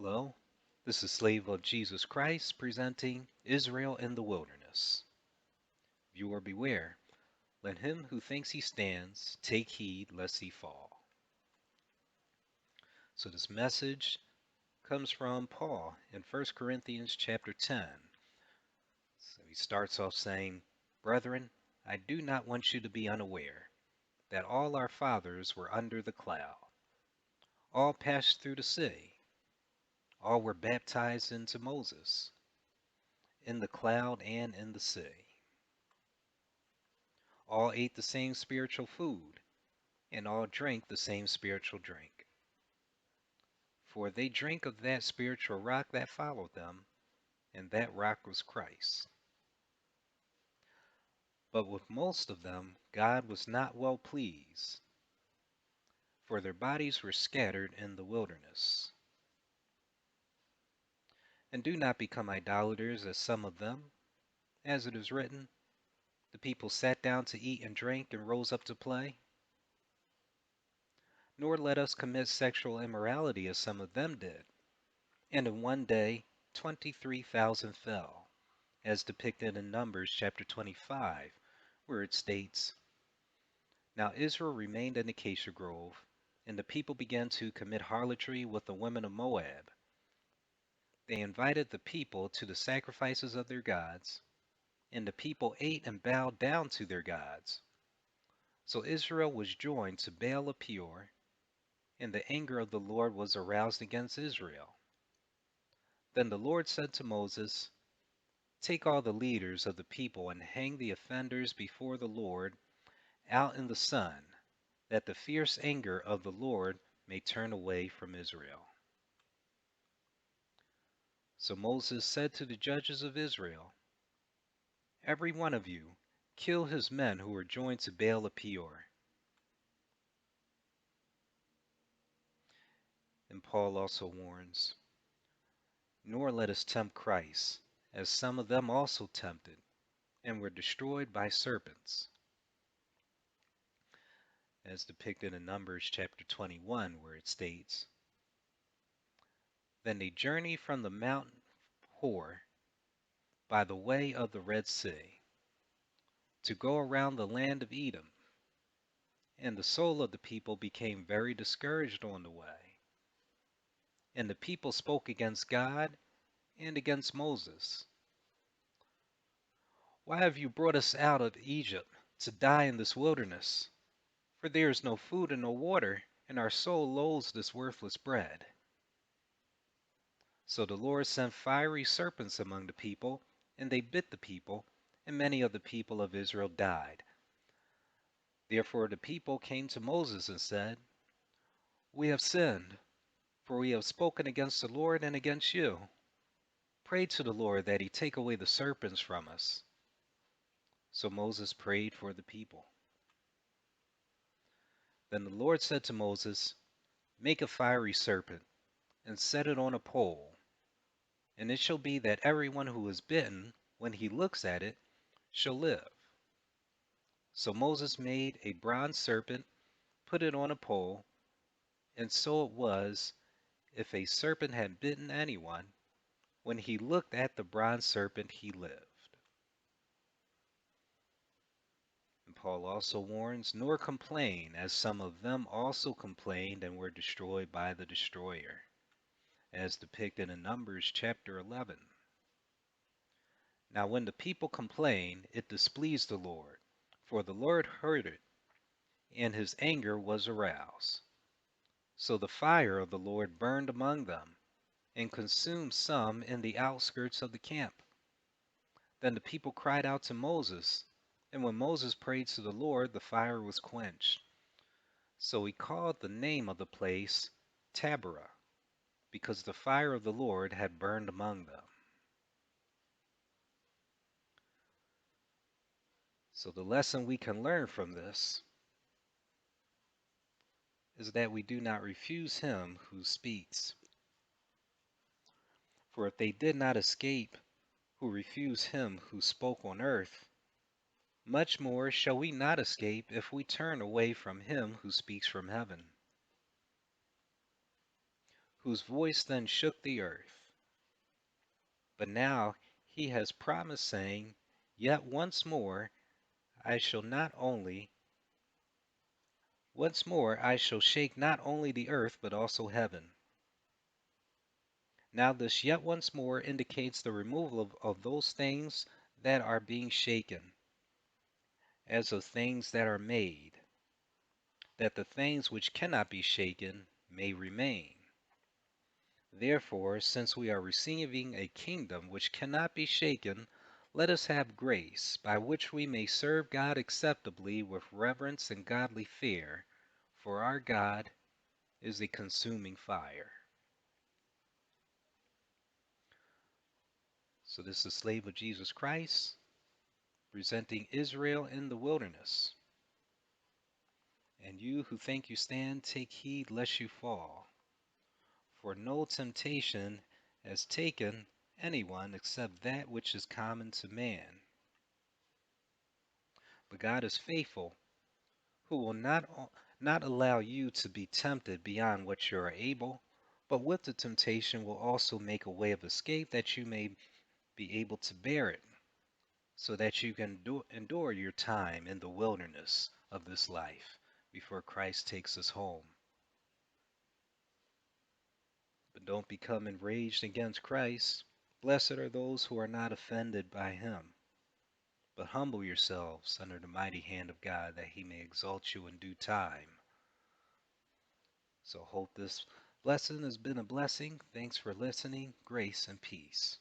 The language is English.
Hello, this is Slave of Jesus Christ presenting Israel in the Wilderness. Viewer beware, let him who thinks he stands take heed lest he fall. So this message comes from Paul in 1 Corinthians chapter 10. So he starts off saying, Brethren, I do not want you to be unaware that all our fathers were under the cloud. All passed through the sea. All were baptized into Moses in the cloud and in the sea. All ate the same spiritual food, and all drank the same spiritual drink. For they drank of that spiritual rock that followed them, and that rock was Christ. But with most of them God was not well pleased, for their bodies were scattered in the wilderness. And do not become idolaters as some of them, as it is written, the people sat down to eat and drink and rose up to play. Nor let us commit sexual immorality as some of them did. And in one day 23,000 fell, as depicted in Numbers chapter 25, where it states, Now Israel remained in Acacia Grove, and the people began to commit harlotry with the women of Moab. They invited the people to the sacrifices of their gods, and the people ate and bowed down to their gods. So Israel was joined to Baal of Peor, and the anger of the Lord was aroused against Israel. Then the Lord said to Moses, Take all the leaders of the people and hang the offenders before the Lord out in the sun, that the fierce anger of the Lord may turn away from Israel. So Moses said to the judges of Israel, Every one of you, kill his men who are joined to Baal of Peor. And Paul also warns, Nor let us tempt Christ, as some of them also tempted, and were destroyed by serpents, as depicted in Numbers chapter 21, where it states, Then they journeyed from the Mount Hor by the way of the Red Sea to go around the land of Edom, and the soul of the people became very discouraged on the way. And the people spoke against God and against Moses. Why have you brought us out of Egypt to die in this wilderness? For there is no food and no water, and our soul loathes this worthless bread. So the Lord sent fiery serpents among the people, and they bit the people, and many of the people of Israel died. Therefore the people came to Moses and said, We have sinned, for we have spoken against the Lord and against you. Pray to the Lord that he take away the serpents from us. So Moses prayed for the people. Then the Lord said to Moses, Make a fiery serpent, and set it on a pole. And it shall be that everyone who is bitten, when he looks at it, shall live. So Moses made a bronze serpent, put it on a pole, and so it was, if a serpent had bitten anyone, when he looked at the bronze serpent, he lived. And Paul also warns, Nor complain, as some of them also complained and were destroyed by the destroyer, as depicted in Numbers chapter 11. Now when the people complained, it displeased the Lord, for the Lord heard it, and his anger was aroused. So the fire of the Lord burned among them, and consumed some in the outskirts of the camp. Then the people cried out to Moses, and when Moses prayed to the Lord, the fire was quenched. So he called the name of the place Taberah, because the fire of the Lord had burned among them. So the lesson we can learn from this is that we do not refuse him who speaks. For if they did not escape who refuse him who spoke on earth, much more shall we not escape if we turn away from him who speaks from heaven, whose voice then shook the earth. But now he has promised, saying, Yet I shall not only once more I shall shake not only the earth, but also heaven. Now this yet once more indicates the removal of those things that are being shaken, as of things that are made, that the things which cannot be shaken may remain. Therefore, since we are receiving a kingdom which cannot be shaken, let us have grace, by which we may serve God acceptably with reverence and godly fear, for our God is a consuming fire. So this is the slave of Jesus Christ, presenting Israel in the wilderness. And you who think you stand, take heed lest you fall. For no temptation has taken anyone except that which is common to man. But God is faithful, who will not allow you to be tempted beyond what you are able, but with the temptation will also make a way of escape that you may be able to bear it, so that you can endure your time in the wilderness of this life before Christ takes us home. But don't become enraged against Christ. Blessed are those who are not offended by him. But humble yourselves under the mighty hand of God, that he may exalt you in due time. So hope this lesson has been a blessing. Thanks for listening. Grace and peace.